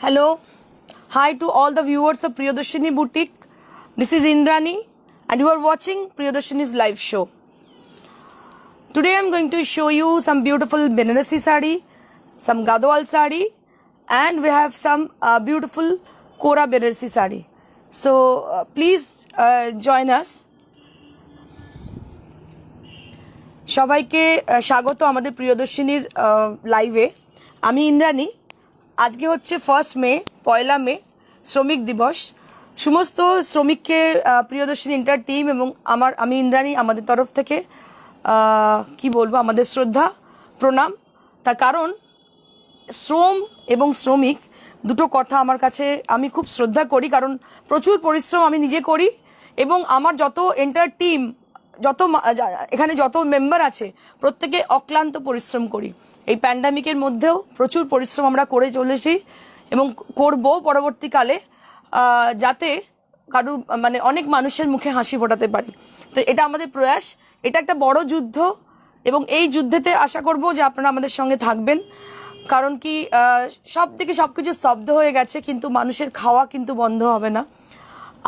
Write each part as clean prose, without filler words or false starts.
Hello. Hi to all the viewers of Priyadarshini Boutique. This is Indrani and you are watching Priyadarshini's live show. Today I am going to show you some beautiful Banarasi sari, some Gadwal sari, and we have some beautiful Kora Banarasi sari. So please join us. সবাইকে স্বাগত আমাদের প্রিয়দর্শিনীর লাইভে। আমি ইন্দ্রাণী। আজকে হচ্ছে 1 মে, পয়লা মে, শ্রমিক দিবস। সমস্ত শ্রমিককে প্রিয়দর্শিনী ইন্টার টিম এবং আমি ইন্দ্রাণী আমাদের তরফ থেকে কি বলবো, আমাদের শ্রদ্ধা প্রণাম। তার কারণ শ্রম এবং শ্রমিক দুটো কথা আমার কাছে আমি খুব শ্রদ্ধা করি, কারণ প্রচুর পরিশ্রম আমি নিজে করি এবং আমার যত এন্টার টিম, এখানে যত মেম্বার আছে প্রত্যেকে অক্লান্ত পরিশ্রম করি। এই প্যান্ডামিকের মধ্যেও প্রচুর পরিশ্রম আমরা করে চলেছি এবং করব পরবর্তীকালে, যাতে অনেক মানুষের মুখে হাসি ফোটাতে পারি। তো এটা আমাদের প্রয়াস, এটা একটা বড় যুদ্ধ এবং এই যুদ্ধেতে আশা করব যে আপনারা আমাদের সঙ্গে থাকবেন। কারণ কি সব থেকে সবকিছু স্তব্ধ হয়ে গেছে, কিন্তু মানুষের খাওয়া কিন্তু বন্ধ হবে না।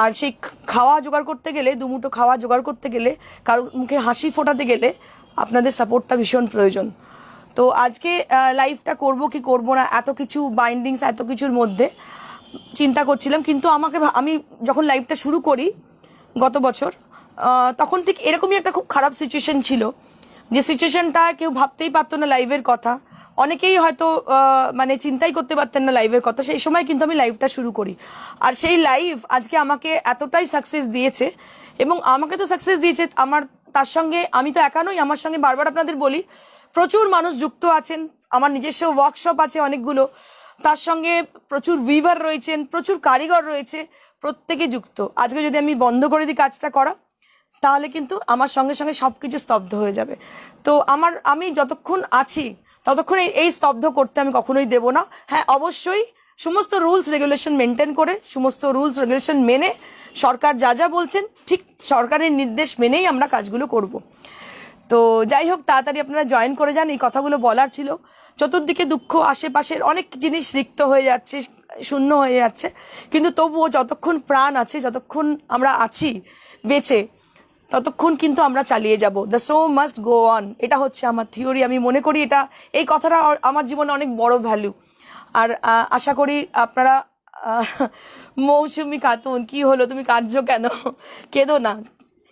আর সেই খাওয়া জোগাড় করতে গেলে, দুমুঠো খাওয়া জোগাড় করতে গেলে, কারোর মুখে হাসি ফোটাতে গেলে আপনাদের সাপোর্টটা ভীষণ প্রয়োজন। তো আজকে লাইভটা করব কি করব না, এত কিছু বাইন্ডিংস, এত কিছুর মধ্যে চিন্তা করছিলাম। কিন্তু আমি যখন লাইভটা শুরু করি গত বছর, তখন ঠিক এরকমই একটা খুব খারাপ সিচুয়েশন ছিল, যে সিচুয়েশনটা কেউ ভাবতেই পারতো না লাইভের কথা, অনেকেই হয়তো চিন্তাই করতে পারতেন না লাইভের কথা। সেই সময় কিন্তু আমি লাইভটা শুরু করি, আর সেই লাইভ আজকে আমাকে এতটাই সাকসেস দিয়েছে। এবং আমাকে তো সাকসেস দিয়েছে, তার সঙ্গে আমি তো একা নই, আমার সঙ্গে বারবার আপনাদের বলি প্রচুর মানুষ যুক্ত আছেন। আমার নিজস্ব ওয়ার্কশপ আছে অনেকগুলো, তার সঙ্গে প্রচুর উইভার রয়েছেন, প্রচুর কারিগর রয়েছে, প্রত্যেকে যুক্ত। আজকে যদি আমি বন্ধ করে দিই কাজটা করা, তাহলে কিন্তু আমার সঙ্গে সঙ্গে সবকিছু স্তব্ধ হয়ে যাবে। তো আমি যতক্ষণ আছি ততক্ষণ এই স্তব্ধ করতে আমি কখনোই দেব না। হ্যাঁ, অবশ্যই সমস্ত রুলস রেগুলেশন মেনটেন করে, সমস্ত রুলস রেগুলেশন মেনে, সরকার যা যা বলছেন ঠিক সরকারের নির্দেশ মেনেই আমরা কাজগুলো করব। তো যাই হোক, তাড়াতাড়ি আপনারা জয়েন করে যান, এই কথাগুলো বলার ছিল। চতুর্দিকে দুঃখ, আশেপাশের অনেক জিনিস রিক্ত হয়ে যাচ্ছে, শূন্য হয়ে যাচ্ছে, কিন্তু তবুও যতক্ষণ প্রাণ আছে, যতক্ষণ আমরা আছি বেঁচে, ততক্ষণ কিন্তু আমরা চালিয়ে যাব। The show must go on, এটা হচ্ছে আমার থিওরি। আমি মনে করি এই কথাটা আমার জীবনে অনেক বড় ভ্যালু। আর আশা করি আপনারা মৌসুমি খাতুন, কি হলো, তুমি কাঁদছো কেন? কেঁদো না,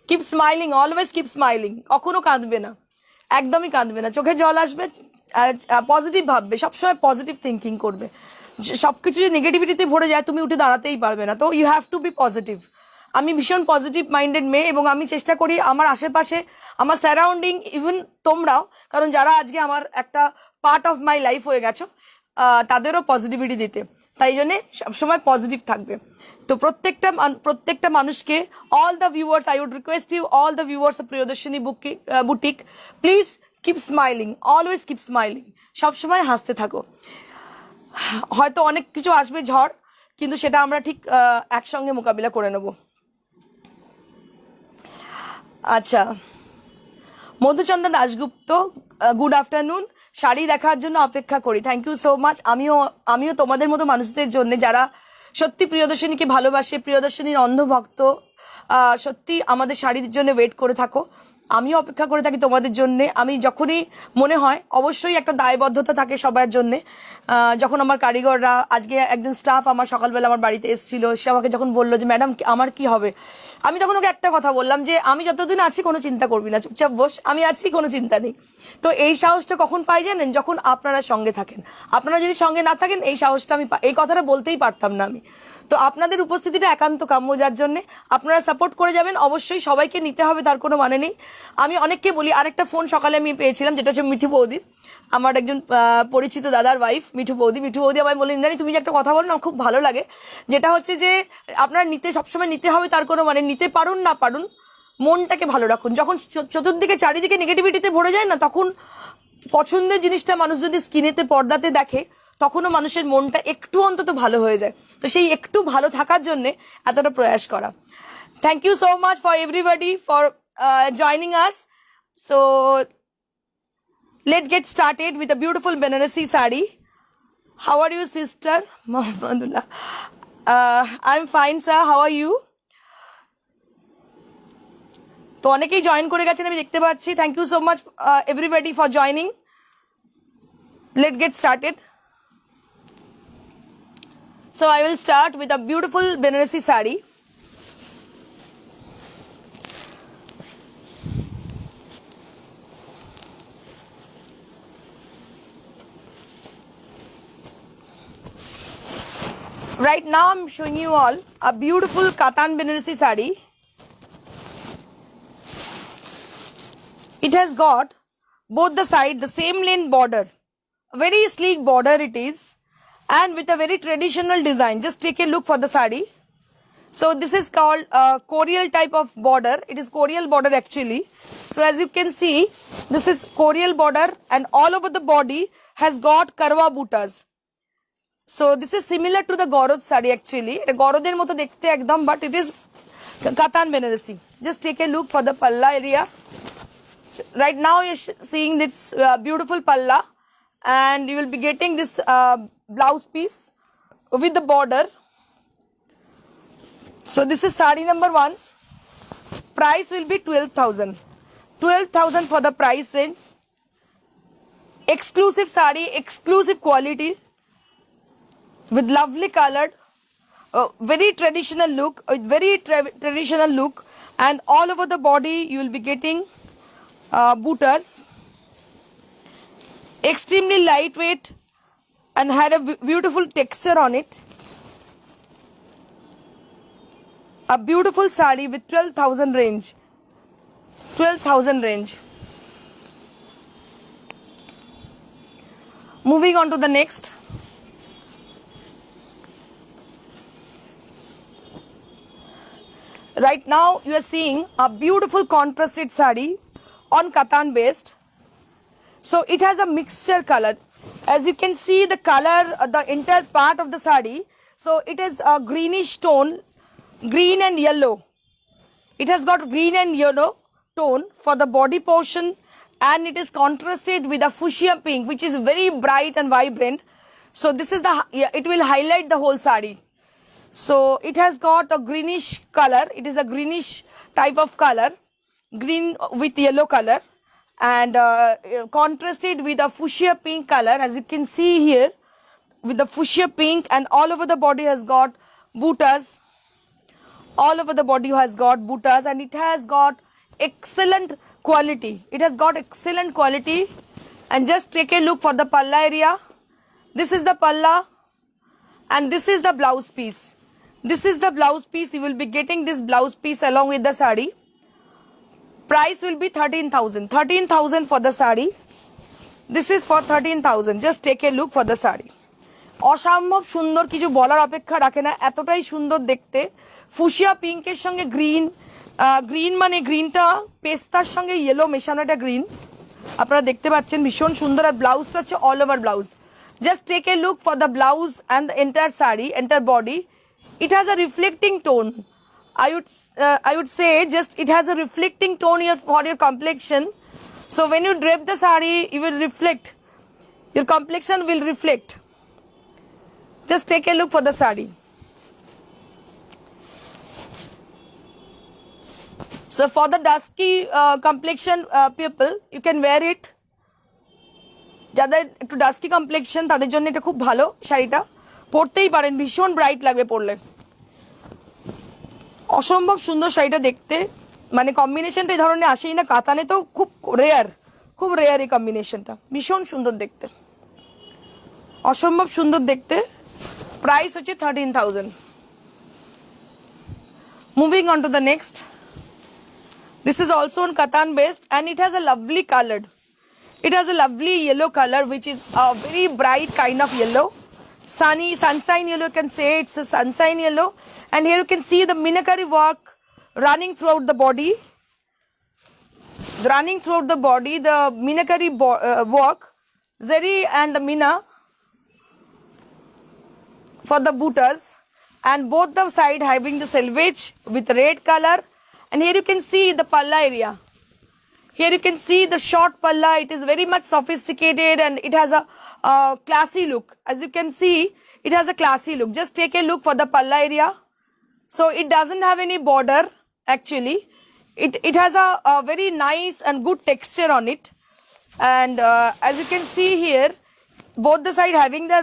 keep smiling, always keep smiling. কখনো কাঁদবে না, একদমই কাঁদবে না, চোখে জল আসবে, পজিটিভ ভাববে, সবসময় পজিটিভ থিঙ্কিং করবে। সবকিছু যদি নেগেটিভিটিতে ভরে যায় তুমি উঠে দাঁড়াতেই পারবে না। তো you have to be positive. আমি ভীষণ পজিটিভ মাইন্ডেড মেয়ে এবং আমি চেষ্টা করি আমার আশেপাশে, আমার সারাউন্ডিং, ইভেন তোমরাও, কারণ যারা আজকে আমার একটা পার্ট অফ মাই লাইফ হয়ে গেছো, তাদেরও পজিটিভিটি দিতে। তাই জন্যে সবসময় পজিটিভ থাকবে। তো প্রত্যেকটা মানুষকে, all the viewers, I would request you, all the viewers of Priyadarshini boutique, please keep smiling, always keep smiling, সবসময় হাসতে থাকো। হয়তো অনেক কিছু আসবে ঝড়, কিন্তু সেটা আমরা ঠিক একসঙ্গে মোকাবিলা করে নেব। আচ্ছা, মধুচন্দ্র দাশগুপ্ত, গুড আফটারনুন। শাড়ি দেখার জন্য অপেক্ষা করি, থ্যাংক ইউ সো মাচ। আমিও তোমাদের মতো মানুষদের জন্য, যারা সত্যি প্রিয়দর্শিনীকে ভালোবাসে, প্রিয়দর্শিনীর অন্ধভক্ত, সত্যি আমাদের শাড়ির জন্য ওয়েট করে থাকো। আমিও অপেক্ষা করে থাকি তোমাদের জন্যে। আমি যখনই মনে হয়, অবশ্যই একটা দায়বদ্ধতা থাকে সবার জন্যে। যখন আমার কারিগররা, আজকে একজন স্টাফ আমার সকালবেলা আমার বাড়িতে এসেছিল, সে আমাকে যখন বললো যে ম্যাডাম আমার কি হবে, আমি তখন ওকে একটা কথা বললাম যে আমি যতদিন আছি কোনো চিন্তা করবি না, চুপচাপ বস, আমি আছি, কোনো চিন্তা নেই। তো এই সাহসটা কখন পাই জানেন? যখন আপনারা সঙ্গে থাকেন। আপনারা যদি সঙ্গে না থাকেন, এই সাহসটা এই কথাটা বলতেই পারতাম না আমি। তো আপনাদের উপস্থিতিটা একান্ত কাম্য, যার জন্যে আপনারা সাপোর্ট করে যাবেন। অবশ্যই সবাইকে নিতে হবে, তার কোনো মানে নেই। আমি অনেককে বলি, আরেকটা ফোন সকালে আমি পেয়েছিলাম, যেটা হচ্ছে মিঠু বৌদি, আমার একজন পরিচিত দাদার ওয়াইফ মিঠু বৌদি আমায় বললেন, ইন্দ্রাণী তুমি যে একটা কথা বলো না, খুব ভালো লাগে, যেটা হচ্ছে যে আপনারা সবসময় নিতে হবে, তার কোনো মানে, নিতে পারুন না পারুন, মনটাকে ভালো রাখুন। যখন চতুর্দিকে চারিদিকে নেগেটিভিটিতে ভরে যায় না, তখন পছন্দের জিনিসটা মানুষ যদি স্ক্রিনেতে, পর্দাতে দেখে, তখনও মানুষের মনটা একটু অন্তত ভালো হয়ে যায়। তো সেই একটু ভালো থাকার জন্যে এতটা প্রয়াস করা। Thank you so much for everybody for joining us. So let's get started with a beautiful Banarasi sari. How are you, sister? Mohammadullah. I'm fine, sir. How are you? তো অনেকেই জয়েন করে গেছেন আমি দেখতে পাচ্ছি। Thank you so much everybody for joining. Let get started. So I will start with a beautiful Banarasi sari. Right now I'm showing you all a beautiful Katan Banarasi sari. It has got both the side the same length border, a very sleek border it is, and with a very traditional design. Just take a look for the sari. So this is called a Corial type of border. It is Corial border actually. So as you can see, this is Corial border, and all over the body has got Karwa butas. So this is similar to the Gorod sari actually. Goroder moto dekhte ekdom, but it is Katan Banarasi. Just take a look for the palla area. Right now you're seeing this beautiful palla, and you will be getting this blouse piece with the border. So this is sari number 1. Price will be 12,000. 12,000 for the price range. Exclusive sari, exclusive quality, with lovely colored, very traditional look, traditional look, and all over the body you will be getting butas. Extremely lightweight and had a beautiful texture on it. A beautiful sari with 12,000 range. 12,000 range. Moving on to the next. Right now you are seeing a beautiful contrasted sari on Katan based. So it has a mixture color. As you can see the color, the entire part of the sari. So it is a greenish tone, green and yellow. It has got green and yellow tone for the body portion, and it is contrasted with a fuchsia pink, which is very bright and vibrant. So this is it will highlight the whole sari. So it has got a greenish color. It is a greenish type of color, green with yellow color, and contrasted with a fuchsia pink color, as you can see here, with the fuchsia pink, and all over the body has got butas. All over the body has got butas, and it has got excellent quality. It has got excellent quality. And just take a look for the palla area. This is the palla, and this is the blouse piece. This is the blouse piece. You will be getting this blouse piece along with the sari. Price will be 13,000. 13,000 for the sari. This is for 13,000. Just take a look for the sari. অসম্ভব সুন্দর, কিছু বলার অপেক্ষা রাখে না, এতটাই সুন্দর দেখতে। ফুশিয়া পিঙ্কের সঙ্গে গ্রিন, গ্রিন মানে গ্রিনটা পেস্তার সঙ্গে ইয়েলো মেশানো একটা গ্রিন আপনারা দেখতে পাচ্ছেন, ভীষণ সুন্দর। আর ব্লাউজটা হচ্ছে all over blouse. Just take a look for the blouse and the entire sari, entire body. It has a reflecting tone. I would say just it has a reflecting tone here for your complexion. So when you drape the sari, you will reflect. Your complexion will reflect. Just take a look for the sari. So for the dusky complexion people, you can wear it. যাদের একটু dusky complexion তাদের জন্য এটা খুব ভালো শাড়িটা, পরতেই পারেন, ভীষণ ব্রাইট লাগবে পরলে। অসম্ভব সুন্দর শাড়িটা দেখতে, মানে কম্বিনেশনটা এই ধরনের আসেই না, কাতানে তো খুব রেয়ার এই কম্বিনেশনটা, ভীষণ সুন্দর দেখতে, অসম্ভব সুন্দর দেখতে। প্রাইস হচ্ছে 13,000. Moving on to the next. This is also on Katan based, and it has a lovely colored. It has a lovely yellow color, which is a very bright kind of yellow. Sunshine yellow, you can say it's a sunshine yellow. And here you can see the Minakari work running throughout the body. The Minakari work, Zari and the Mina for the butas, and both the side having the selvage with red color. And here you can see the palla area. Here you can see the short palla. It is very much sophisticated and it has a classy look. As you can see, it has a classy look. Just take a look for the palla area. So it doesn't have any border actually. It has a very nice and good texture on it. And as you can see here, both the side having the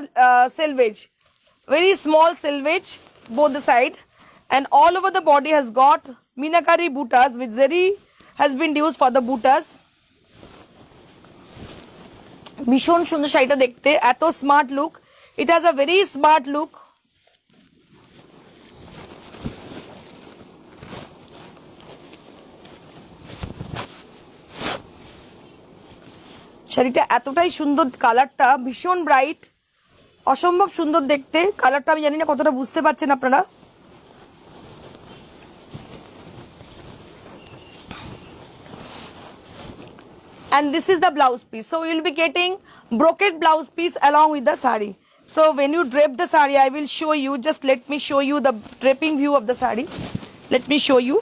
selvage. Very small selvage, both the side. And all over the body has got Meenakari buttas, which zari has been used for the buttas. ভীষণ সুন্দর শাড়িটা দেখতে, এত smart look, it has a very smart look. শাড়িটা এতটাই সুন্দর, কালারটা ভীষণ ব্রাইট, অসম্ভব সুন্দর দেখতে। কালারটা আমি জানি না কতটা বুঝতে পারছেন আপনারা। And this is the blouse piece. So you will be getting brocade blouse piece along with the sari. So when you drape the sari, I will show you. Just let me show you the draping view of the sari. Let me show you.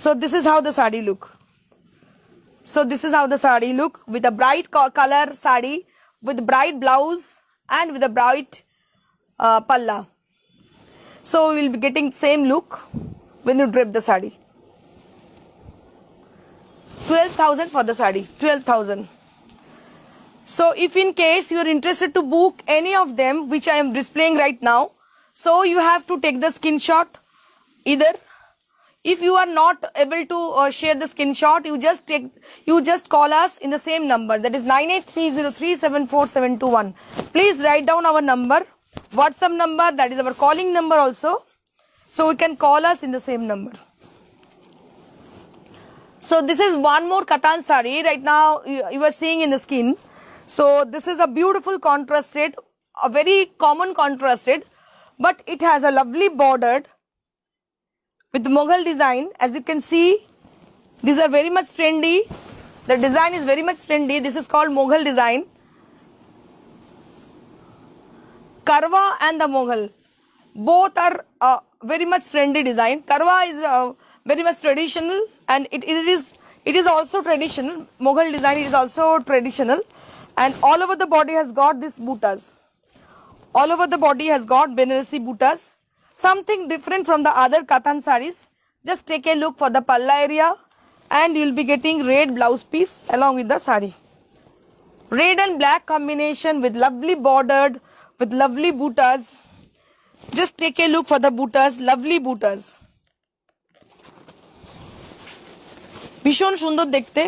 So this is how the sari look. So this is how the sari look, with a bright color sari, with bright blouse and with a bright palla. So you will be getting same look when you drape the sari. 12,000 for the sari, 12,000. So if in case you are interested to book any of them which I am displaying right now, so you have to take the screenshot. Either if you are not able to share the screenshot, you just call us in the same number, that is 9830374721. Please write down our number, WhatsApp number, that is our calling number also, so you can call us in the same number. So this is one more katan sari. Right now you are seeing in the skin. So this is a beautiful contrasted, a very common contrasted, but it has a lovely bordered with Mughal design. As you can see, these are very much trendy. The design is very much trendy. This is called Mughal design. Karwa and the Mughal, both are very much trendy design. Karwa is very much traditional, and it is also traditional. Mughal design is also traditional, and all over the body has got these buttas. All over the body has got Banarasi buttas. Something different from the other katan saris. Just take a look for the palla area, and you will be getting red blouse piece along with the sari. Red and black combination with lovely bordered, with lovely buttas. Just take a look for the buttas, lovely buttas. ভীষণ সুন্দর দেখতে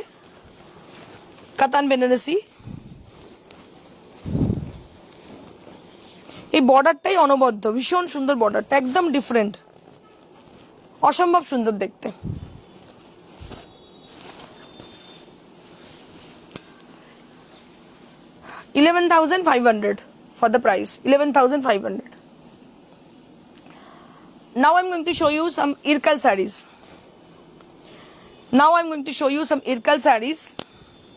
কাতান বেনারসি। এই বর্ডারটাই অনবদ্য, ভীষণ সুন্দর বর্ডারটা, একদম ডিফারেন্ট, অসম্ভব সুন্দর দেখতে। $11,500 for the price, 11,500. Now I'm going to show you some Irkal sarees. Now I'm going to show you some Irkal sarees,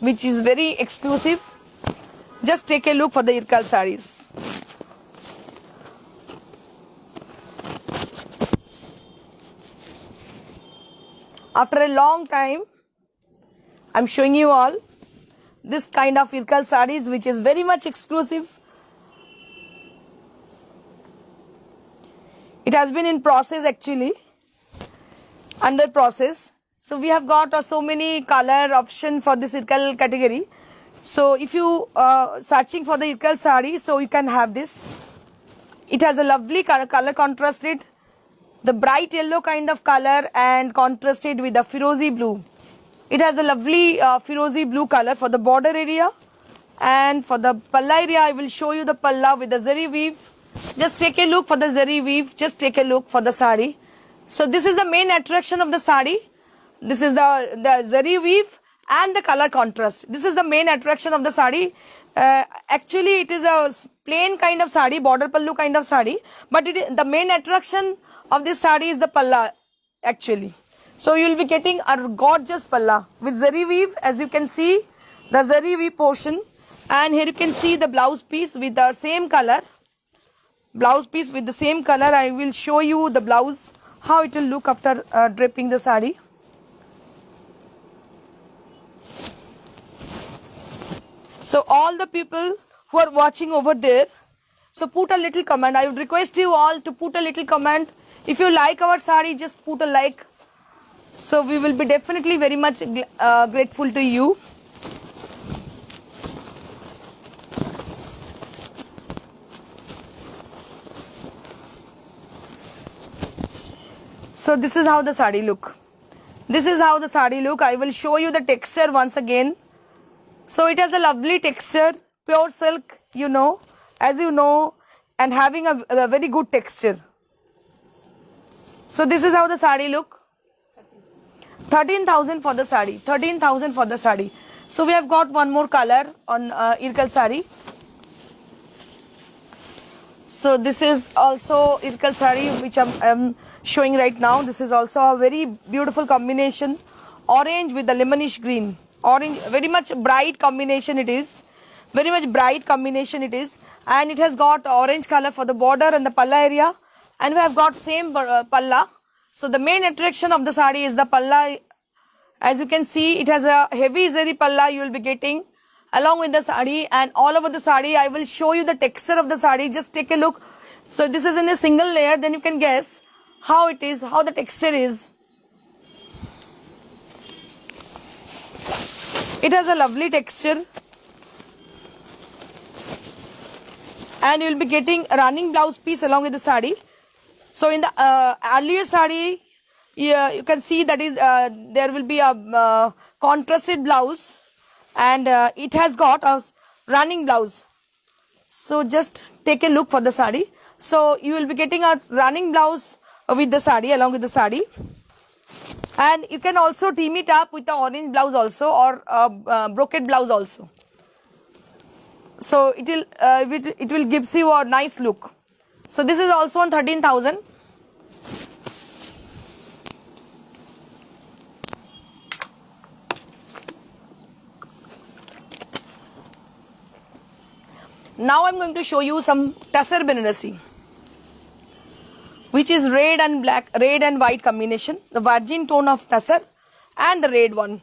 which is very exclusive. Just take a look for the Irkal sarees. After a long time, I'm showing you all this kind of Irkal sarees, which is very much exclusive. It has been in process actually, under process. So we have got so many color option for this Irkal category. So if you searching for the Irkal sari, so you can have this. It has a lovely color contrasted, the bright yellow kind of color, and contrasted with the Firozi blue. It has a lovely Firozi blue color for the border area, and for the palla area I will show you the palla with the zari weave. Just take a look for the zari weave. Just take a look for the sari. So this is the main attraction of the sari. This is the zari weave and the color contrast. This is the main attraction of the sari. Actually it is a plain kind of sari, border pallu kind of sari, but the main attraction of this sari is the palla actually. So you will be getting a gorgeous palla with zari weave, as you can see the zari weave portion, and here you can see the blouse piece with the same color. Blouse piece with the same color. I will show you the blouse, how it will look after draping the sari. So all the people who are watching over there, so put a little comment. I would request you all to put a little comment. If you like our sari, just put a like. So we will be definitely very much grateful to you. So this is how the sari look. This is how the sari look. I will show you the texture once again. So it has a lovely texture, pure silk, you know, as you know, and having a very good texture. So this is how the sari look. 13,000 for the sari. 13,000 for the sari. So we have got one more color on Irkal sari. So this is also Irkal sari, which I'm showing right now. This is also a very beautiful combination. Orange with the lemonish green. Orange, very much bright combination it is. Very much bright combination it is. And it has got orange color for the border and the palla area. And we have got same palla. So the main attraction of the sari is the palla. As you can see, it has a heavy zari palla you will be getting along with the sari. And all over the sari, I will show you the texture of the sari. Just take a look. So this is in a single layer. Then you can guess how it is, how the texture is. It has a lovely texture, and you will be getting a running blouse piece along with the sari. So in the earlier sari, you can see that is there will be a contrasted blouse, and it has got a running blouse. So just take a look for the sari. So you will be getting a running blouse with the sari, along with the sari. And you can also team it up with the orange blouse also, or brocade blouse also. So it will gives you a nice look. So this is also on 13,000. Now I'm going to show you some Tasser Banarasi, which is red and black, red and white combination. The virgin tone of Tasser and the red one.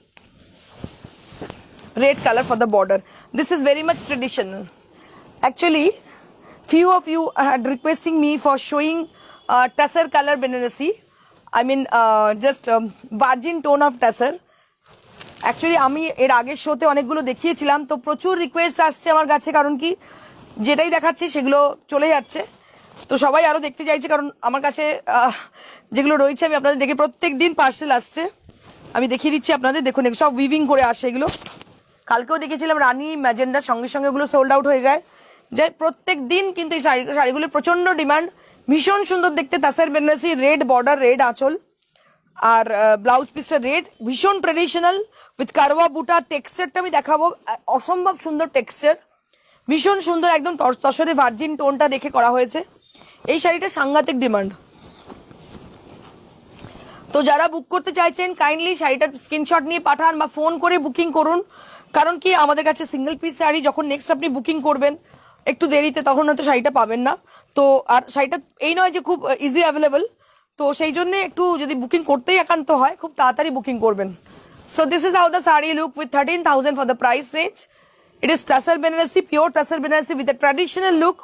Red color for the border. This is very much traditional. Actually, few of you had requesting me for showing Tasser color Banarasi. I mean just virgin tone of Tasser. Actually আমি এর আগের শোতে অনেকগুলো দেখিয়েছিলাম, তো প্রচুর request আসছে আমার কাছে, কারণ কি যেটাই দেখাচ্ছি সেগুলো চলে যাচ্ছে। তো সবাই আরও দেখতে চাইছে, কারণ আমার কাছে যেগুলো রয়েছে আমি আপনাদের দেখে প্রত্যেক দিন পার্সেল আসছে, আমি দেখিয়ে দিচ্ছি আপনাদের। দেখুন সব উইভিং করে আসে এগুলো। কালকেও দেখেছিলাম রানী ম্যাজেন্ডার সঙ্গে সঙ্গে ওগুলো সোল্ড আউট হয়ে যায় প্রত্যেক দিন, কিন্তু এই শাড়িগুলোর প্রচণ্ড ডিমান্ড। ভীষণ সুন্দর দেখতে তাসার বেনারসি, রেড বর্ডার, রেড আঁচল, আর ব্লাউজ পিসটা রেড, ভীষণ ট্রেডিশনাল উইথ কারওয়া বুটা। টেক্সচারটা আমি দেখাবো, অসম্ভব সুন্দর টেক্সচার, ভীষণ সুন্দর, একদম তসরে ভার্জিন টোনটা রেখে করা হয়েছে। এই শাড়িটা সাংঘাতিক ডিমান্ড। তো যারা বুক করতে চাইছেন কাইন্ডলি শাড়িটার স্ক্রিনশট নিয়ে পাঠান বা ফোন করে বুকিং করুন, কারণ কি আমাদের কাছে সিঙ্গেল পিস শাড়ি যখন নেক্সট আপনি বুকিং করবেন একটু দেরিতে, তখন হয়তো শাড়িটা পাবেন না। তো আর শাড়িটা এই নয় যে খুব ইজি অ্যাভেলেবল, তো সেই জন্য একটু যদি বুকিং করতেই একান্ত হয় খুব তাড়াতাড়ি বুকিং করবেন। So this is how the sari look with 13,000 for the price range. It is Tasser Banarasi, pure Tasser Banarasi with a traditional look,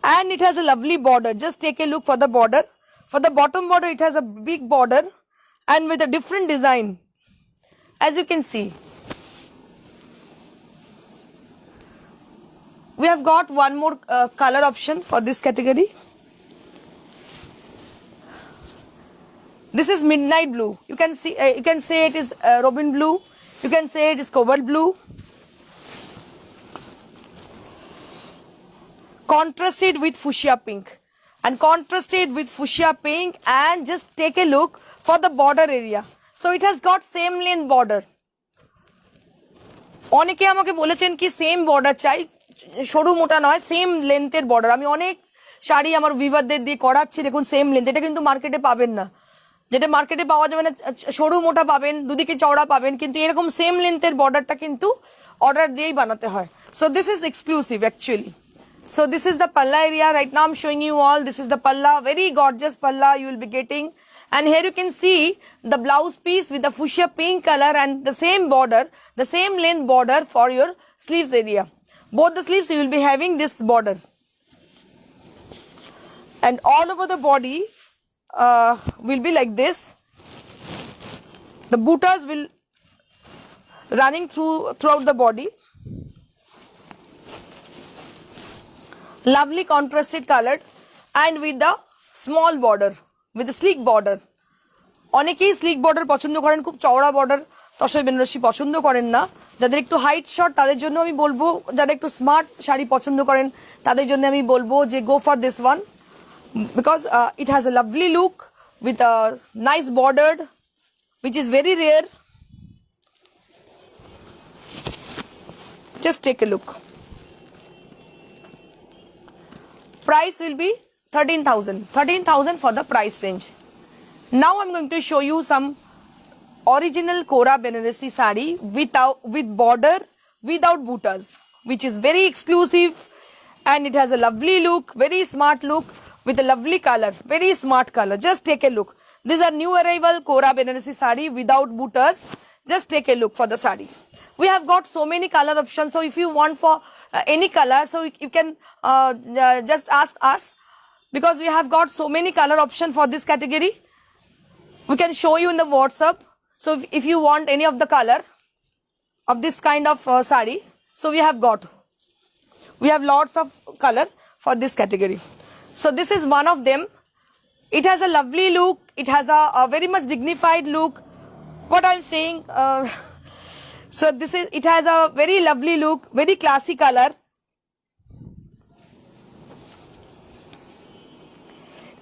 and it has a lovely border. Just take a look for the border. For the bottom border, it has a big border and with a different design, as you can see. We have got one more color option for this category. This is midnight blue. You can say it is robin blue. You can say it is cobalt blue. Contrasted with fuchsia pink, and contrasted with fuchsia pink, and just take a look for the border area. So it has got same length border. অনেকে আমাকে বলেছেন কি same border চাই, সরু মোটা নয়, same লেন্থের border. আমি অনেক শাড়ি আমার ভিভারদের দিয়ে করাচ্ছি, দেখুন সেম লেন্থ। এটা কিন্তু মার্কেটে পাবেন না, যেটা মার্কেটে পাওয়া যাবে না, সরু মোটা পাবেন, দুদিকে চওড়া পাবেন, কিন্তু এরকম সেম লেন্থের বর্ডারটা কিন্তু অর্ডার দিয়েই বানাতে হয়। So this is exclusive actually. So this is the palla area. Right now I'm showing you all. This is the palla, very gorgeous palla you will be getting, And here you can see the blouse piece with the fuchsia pink color and the same border, the same length border for your sleeves area. Both the sleeves you will be having this border. And all over the body will be like this. The buttas will running throughout the body. Lovely contrasted colored and with the small border, with the sleek border. অনেকেই slick border পছন্দ করেন, খুব চওড়া border তসয় Banarasi পছন্দ করেন না। যাদের একটু হাইট শর্ট তাদের জন্য আমি বলবো, যারা একটু স্মার্ট শাড়ি পছন্দ করেন তাদের জন্য আমি বলবো যে go for this one, because it has a lovely look with a nice bordered, which is very rare. Just take a look. Price will be 13,000 for the price range. Now I'm going to show you some original Kora Banarasi sari with border without buttas, which is very exclusive and it has a lovely look, very smart look with a lovely color, very smart color. Just take a look. These are new arrival Kora Banarasi sari without buttas. Just take a look for the sari. We have got so many color options, so if you want for any color, so you can just ask us, because we have got so many color options for this category. We can show you in the WhatsApp. So if you want any of the color of this kind of sari, so we have lots of color for this category. So this is one of them. It has a lovely look. It has a very much dignified look. What I'm saying, so it has a very lovely look, very classy color.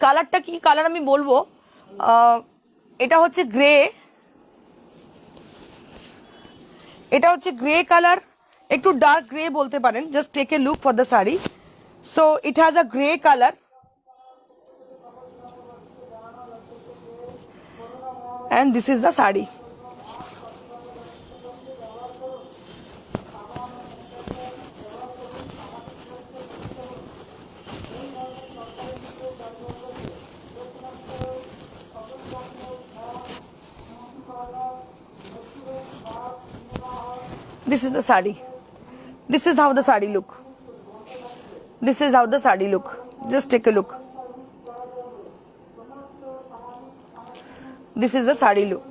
কালারটা কি colour আমি বলবো, এটা হচ্ছে grey, এটা হচ্ছে grey colour, একটু dark grey বলতে পারেন. Just take a look for the sari. So it has a grey colour and this is the sari. This is the sari. This is how the sari look. This is how the sari look. Just take a look. This is the sari look.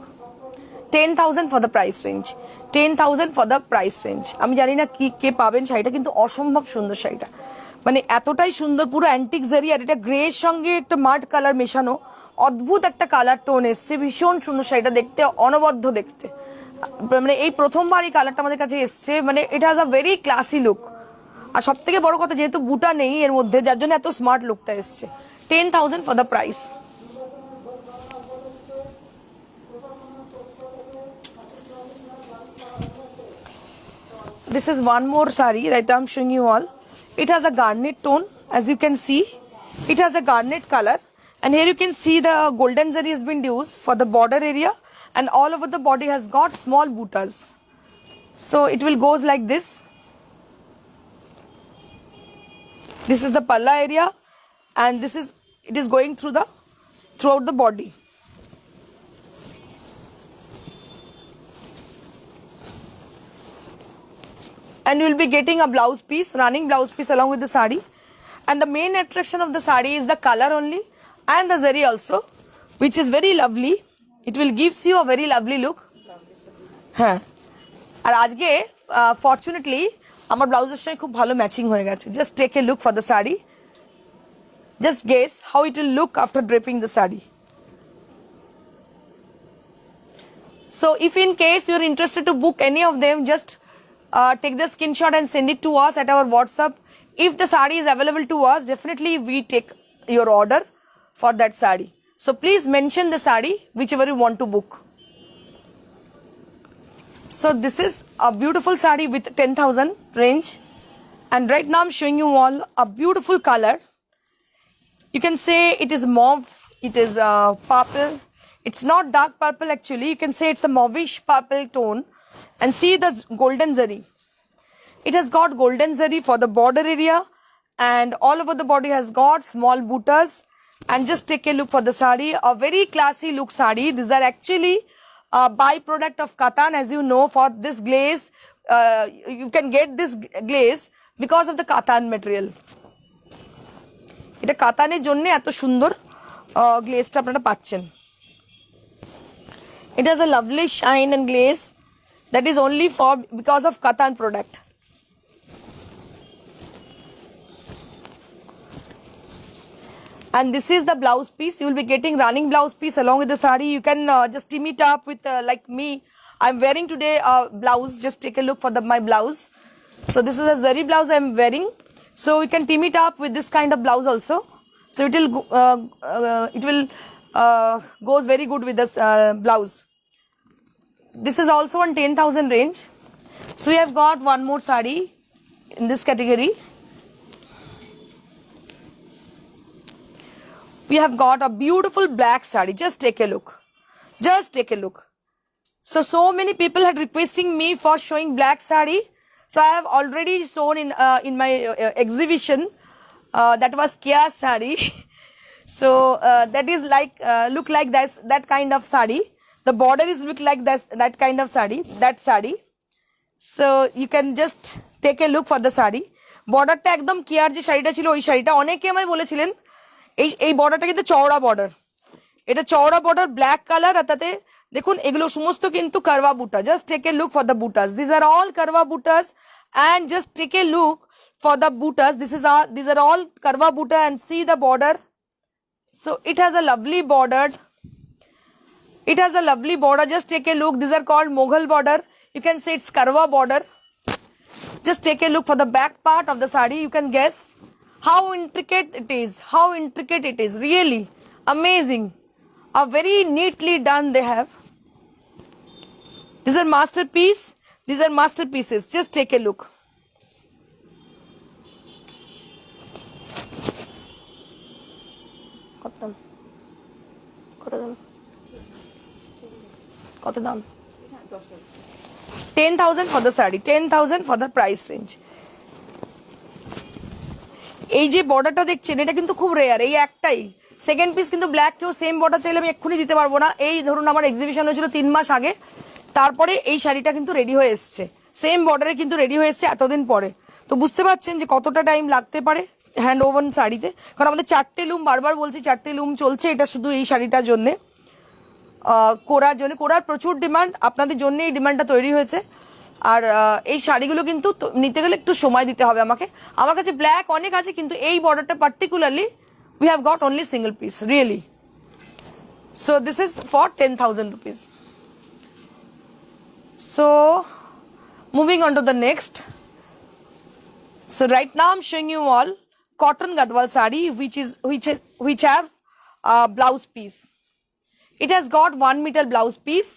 10,000 for the price range. 10,000 for the price range. আমি জানি না কে পাবেন শাড়িটা, কিন্তু অসম্ভব সুন্দর শাড়িটা, মানে এতটাই সুন্দর, পুরো অ্যান্টিক জারি আর এটা গ্রে এর সঙ্গে একটা মাড কালার মেশানো, অদ্ভুত একটা কালার টোন এসছে, ভীষণ সুন্দর শাড়িটা দেখতে, অনবদ্য দেখতে, মানে এই প্রথমবার এই কালারটা আমাদের কাছে এসছে, মানে it has a very classy look. আর সব থেকে বড় কথা, যেহেতু বুটা নেই এর মধ্যে, যার জন্য এত স্মার্ট লুকটা এসছে। 10,000 for the price. This is one more sari that I'm showing you all. It has a garnet tone, as you can see. It has a garnet color, and here you can see the golden zari has been used for the border area, and all over the body has got small buttas. So it will goes like this. This is the palla area, and it is going throughout the body. And you will be getting a blouse piece, running blouse piece along with the sari. And the main attraction of the sari is the color only, and the zari also, which is very lovely. It will gives you a very lovely look. হ্যাঁ, আর আজকে fortunately আমার ব্লাউজের সঙ্গে খুব ভালো matching হয়ে গেছে. Just take a look for the sari. Just guess how it will look after draping the sari. So if in case you're interested to book any of them, just take the screenshot and send it to us at our WhatsApp. If the sari is available to us, definitely we take your order for that sari. So please mention the sari whichever you want to book. So this is a beautiful sari with 10,000 range, and right now I'm showing you all a beautiful color. You can say it is mauve, it is purple. It's not dark purple actually. You can say it's a mauvish purple tone. And see the golden zari. It has got golden zari for the border area, and all over the body has got small buttas. and just take a look for the sari. A very classy look sari. These are actually a byproduct of Katan, as you know. For this glaze, you can get this glaze because of the Katan material. এটা কাতানের জন্য এত সুন্দর গ্লেজটা আপনারা পাচ্ছেন. It has a lovely shine and glaze that is only for because of Katan product. And this is the blouse piece. You will be getting running blouse piece along with the sari. You can just team it up with like me. I'm wearing today a blouse. Just take a look for my blouse. So this is a zari blouse I'm wearing. So you can team it up with this kind of blouse also. So it will goes very good with this blouse. This is also on 10,000 range. So we have got one more sari in this category. We have got a beautiful black sari. Just take a look. Just take a look. So many people had requesting me for showing black sari. So I have already shown in my exhibition. That was Kia sari. So that is like look like that kind of sari. The border is look like that kind of sari. That sari. So you can just take a look for the sari. Border টা একদম কিয়ার যে শাড়িটা ছিল ওই শাড়িটা অনেকে আমায় বলেছিলেন এই বর্ডারটা কিন্তু চওড়া বর্ডার. এটা চওড়া বর্ডার ব্ল্যাক কালার আর তাতে দেখুন এগুলো সমস্ত কিন্তু কারওয়া বুটা. Just take a look for the বুটাস. দিস আর অল কারওয়া বুটাস and just take a look for the butas. These are all karwa buta and see the border. So it has a lovely border. It has a lovely border. Just take a look. These are called Mughal border. You can say it's karwa border. Just take a look for the back part of the sari. You can guess how intricate it is. How intricate it is. Really amazing. A very neatly done they have. These are masterpiece. These are masterpieces. Just take a look. কত দাম 10,000 for the sari. 10,000 for the price range. এই যে বর্ডারটা দেখছেন এটা কিন্তু খুব rare. এই একটাই সেকেন্ড পিস কিন্তু ব্ল্যাক কেউ সেম বর্ডার চাইলে আমি এক্ষুনি দিতে পারবো না. এই ধরুন আমার এক্সিবিশন হয়েছিল 3 মাস আগে. তারপরে এই শাড়িটা কিন্তু রেডি হয়ে এসছে. সেম বর্ডারে কিন্তু রেডি হয়ে এসছে এতদিন পরে. তো বুঝতে পারছেন যে কতটা টাইম লাগতে পারে হ্যান্ড ওভান শাড়িতে. কারণ আমাদের 4টে লুম, বারবার বলছি 4টে লুম চলছে. এটা শুধু এই শাড়িটার জন্যে কোরার জন্য. কোরার প্রচুর ডিমান্ড. আপনাদের জন্য এই ডিমান্ডটা তৈরি হয়েছে. আর এই শাড়িগুলো কিন্তু নিতে গেলে একটু সময় দিতে হবে আমাকে. আমার কাছে ব্ল্যাক অনেক আছে কিন্তু এই বর্ডারটা particularly we have got only single piece really. So this is for 10,000 rupees. So moving on to the next. So right now I'm showing you all cotton Gadwal sari which have blouse piece. It has got 1 meter blouse piece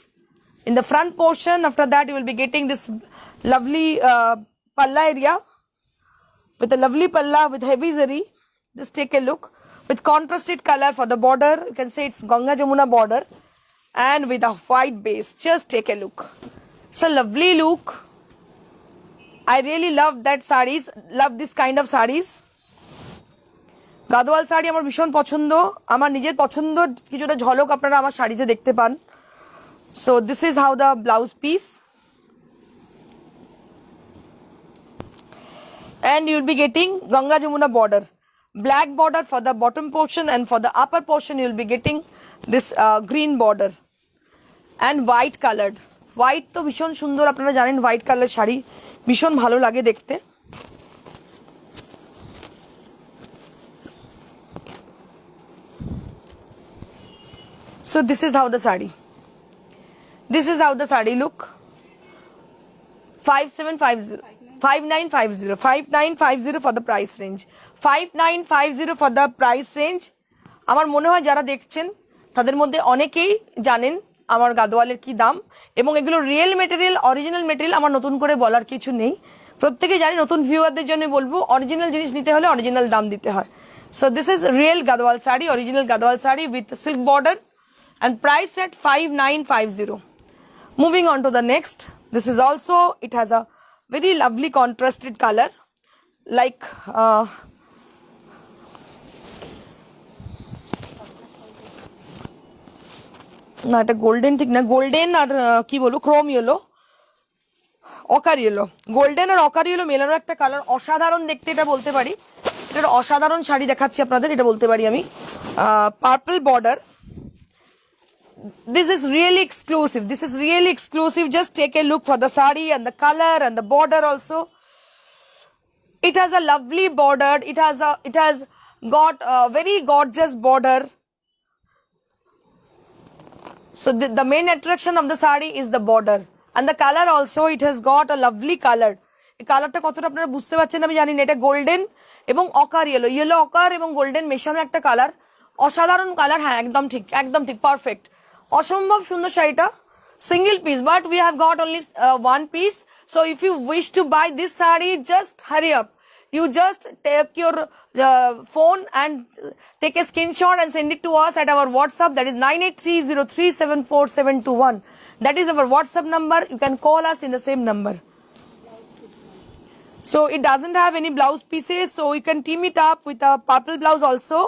in the front portion. After that you will be getting this lovely palla area with a lovely palla with heavy zari. Just take a look with contrasted color for the border. You can say it's Ganga Jamuna border and with a white base. Just take a look. It's a lovely look. I really love that sarees. Love this kind of sarees. Gadwal sari আমার ভীষণ পছন্দ. আমার নিজের পছন্দ কিছুটা ঝলক আপনারা আমার শাড়িতে দেখতে পান. So this is how the blouse piece. And you will be getting Ganga Jamuna border. Black border for the bottom portion and for the upper portion you will be getting this green border. And white colored. White তো ভীষণ সুন্দর. আপনারা জানেন white colour sari ভীষণ ভালো লাগে দেখতে. So this is how the sari. This is how the sari look. 5750. 5950. 5950 for the price range. 5950 for the price range. আমার মনে হয় যারা দেখছেন তাদের মধ্যে অনেকেই জানেন আমার গাদওয়ালের কি দাম এবং এগুলো রিয়েল মেটেরিয়াল, অরিজিনাল মেটেরিয়াল. আমার নতুন করে বলার কিছু নেই. প্রত্যেকেই জানি. নতুন ভিউয়ারদের জন্য বলবো অরিজিনাল জিনিস নিতে হলে অরিজিনাল দাম দিতে হয়. So this is real Gadwal sari, original Gadwal sari with silk border and price at 5950. Moving on to the next. This is also, it has a very lovely contrasted color like না এটা golden ঠিক না, golden আর কি বলবো Chrome yellow, অকার yellow, golden আর অকার yellow মেলানো একটা colour, অসাধারণ দেখতে এটা বলতে পারি। এটা অসাধারণ শাড়ি দেখাচ্ছি আপনাদের, এটা বলতে পারি আমি। Purple border, this is really exclusive, this is really exclusive. Just take a look for the saree and the color and the border also. It has a lovely border, it has got a very gorgeous border. So the main attraction of the saree is the border and the color also. It has got a lovely color. এই কালারটা কতটা আপনারা বুঝতে পারছেন আমি জানি না। এটা গোল্ডেন এবং অকার ইয়েলো, ইয়েলো অকার এবং গোল্ডেন মেশানো একটা কালার, অসাধারণ কালার। হ্যাঁ একদম ঠিক, একদম ঠিক, পারফেক্ট, অসম্ভব সুন্দর শাড়িটা। Single piece, but we have got only one piece. So if you wish to buy this sari, just hurry up, you just take your phone and take a screenshot and send it to us at our WhatsApp, that is 9830374721. That is our WhatsApp number. You can call us in the same number. So it doesn't have any blouse pieces, so you can team it up with a purple blouse also,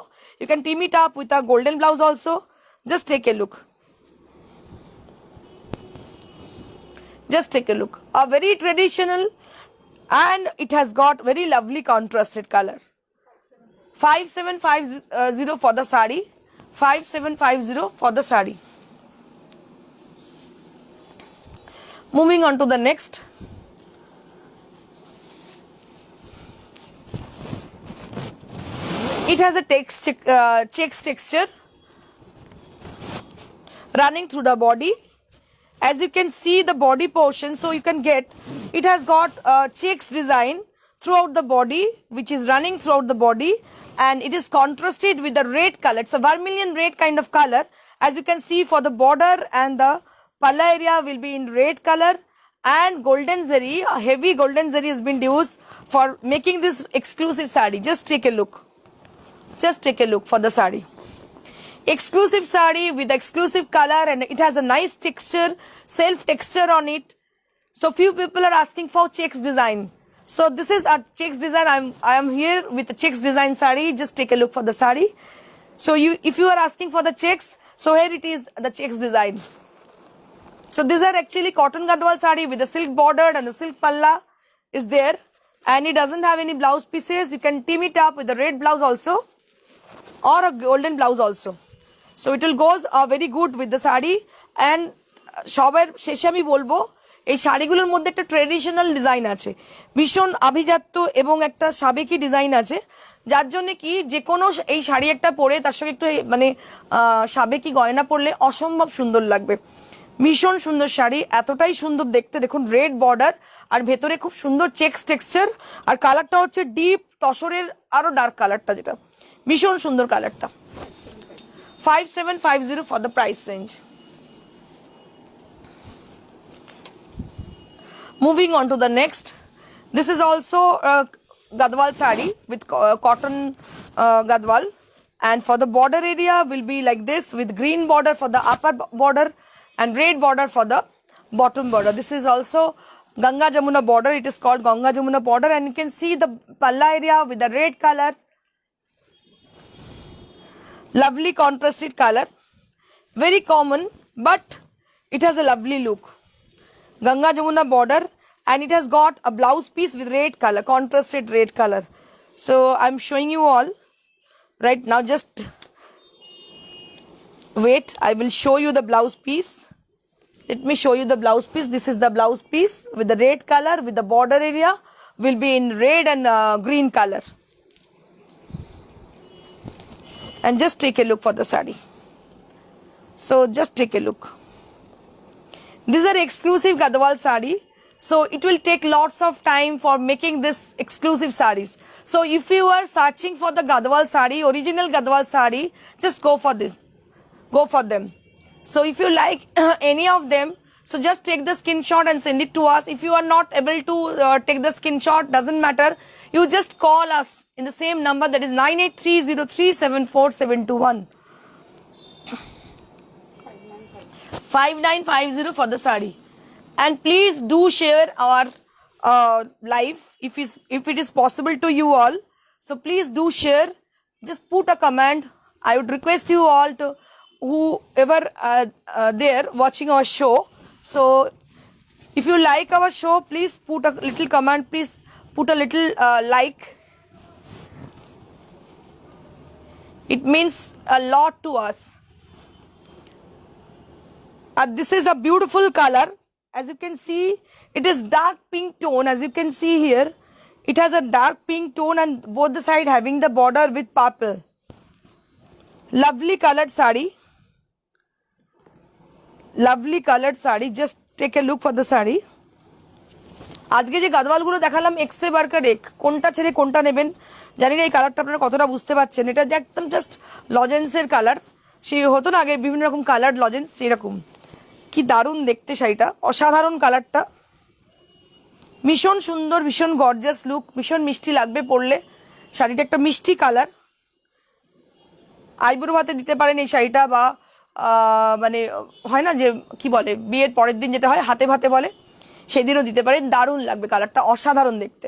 you can team it up with a golden blouse also. Just take a look, just take a look. A very traditional, and it has got very lovely contrasted color. 5750 for the saree, 5750 for the saree. Moving on to the next. It has a checks texture running through the body. As you can see the body portion, so you can get, it has got a checks design throughout the body, which is running throughout the body, and it is contrasted with the red color. It's a vermilion red kind of color. As you can see, for the border and the palla area will be in red color, and golden zari, a heavy golden zari has been used for making this exclusive saree. Just take a look, just take a look for the saree. Exclusive saree with exclusive color, and it has a nice texture, self texture on it. So few people are asking for checks design. So this is a checks design. I am here with the checks design saree. Just take a look for the saree. So if you are asking for the checks, so here it is, the checks design. So these are actually cotton gadwal saree with the silk border, and the silk palla is there, and it doesn't have any blouse pieces. You can team it up with the red blouse also or a golden blouse also. So it will goes very good with the sari. And সবার শেষে আমি বলবো এই শাড়িগুলোর মধ্যে একটা traditional design আছে, ভীষণ আভিজাত্য এবং একটা সাবেকি ডিজাইন আছে, যার জন্য কি যে কোনো এই শাড়ি একটা পরে তার সঙ্গে একটু মানে সাবেকি গয়না পরলে অসম্ভব সুন্দর লাগবে। ভীষণ সুন্দর শাড়ি, এতটাই সুন্দর দেখতে। দেখুন রেড বর্ডার আর ভেতরে খুব সুন্দর চেক্স টেক্সচার, আর কালারটা হচ্ছে ডিপ তসরের আরো ডার্ক কালারটা, যেটা ভীষণ সুন্দর কালারটা। 5750 for the price range. Moving on to the next. This is also a gadwal saree with cotton gadwal, and for the border area will be like this, with green border for the upper border and red border for the bottom border. This is also Ganga Jamuna border. It is called Ganga Jamuna border, and you can see the palla area with the red color. Lovely contrasted color, very common, but it has a lovely look. Ganga Jamuna border, and it has got a blouse piece with red color, contrasted red color. So I'm showing you all right now. Just wait, I will show you the blouse piece. Let me show you the blouse piece. This is the blouse piece with the red color, with the border area will be in red and green color. And just take a look for the saree. So just take a look. These are exclusive Gadwal saree. So it will take lots of time for making this exclusive sarees. So if you are searching for the Gadwal saree, original Gadwal saree, just go for this. Go for them. So if you like any of them, so just take the screenshot and send it to us. If you are not able to take the screenshot, doesn't matter. You just call us in the same number, that is 9830374721. 5950 for the saree. And please do share our live if it is possible to you all. So please do share. Just put a comment. I would request you all to whoever there watching our show. So if you like our show, please put a little comment, please put a little like. It means a lot to us. This is a beautiful color. As you can see, it is dark pink tone. As you can see here, it has a dark pink tone and both the side having the border with purple. Lovely colored sari. Lovely colored sari. Just take a look for the sari. আজকে যে গাদওয়ালগুলো দেখালাম এক্সে Barker এক, কোনটা ছেড়ে কোনটা নেবেন জানি না। এই কালারটা আপনারা কতটা বুঝতে পারছেন, এটা যে একদম জাস্ট লজেন্সের কালার, সেই হতো না আগে বিভিন্ন রকম কালার লজেন্স, সেরকম। কি দারুণ দেখতে শাড়িটা, অসাধারণ কালারটা, ভীষণ সুন্দর, ভীষণ গর্জাস লুক, ভীষণ মিষ্টি লাগবে পরলে। শাড়িটা একটা মিষ্টি কালার, আইবুড়ো ভাতে দিতে পারেন এই শাড়িটা, বা মানে হয় না যে কি বলে বিয়ের পরের দিন যেটা হয় হাতে ভাতে বলে, সেদিনও দিতে পারেন। দারুণ লাগবে, কালারটা অসাধারণ দেখতে।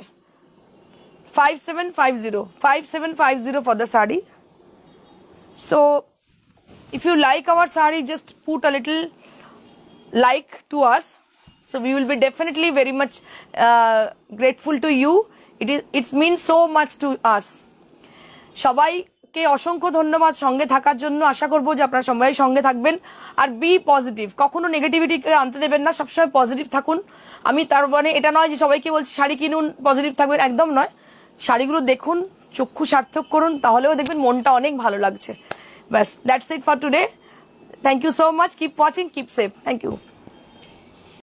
5750 for the sari. So if you like our sari, just put a little like to us, so we will be definitely very much grateful to you. It means so much to us. সবাইকে অসংখ্য ধন্যবাদ সঙ্গে থাকার জন্য। আশা করবো যে আপনারা সবাই সঙ্গে থাকবেন, আর বি পজিটিভ, কখনো নেগেটিভিটি আনতে দেবেন না, সবসময় পজিটিভ থাকুন। আমি তার মানে এটা নয় যে সবাইকে বলছি শাড়ি কিনুন পজিটিভ থাকবেন, একদম নয়। শাড়িগুলো দেখুন, চক্ষু সার্থক করুন, তাহলেও দেখবেন মনটা অনেক ভালো লাগছে। ব্যাস, that's it for today. Thank you so much, keep watching, keep safe, thank you.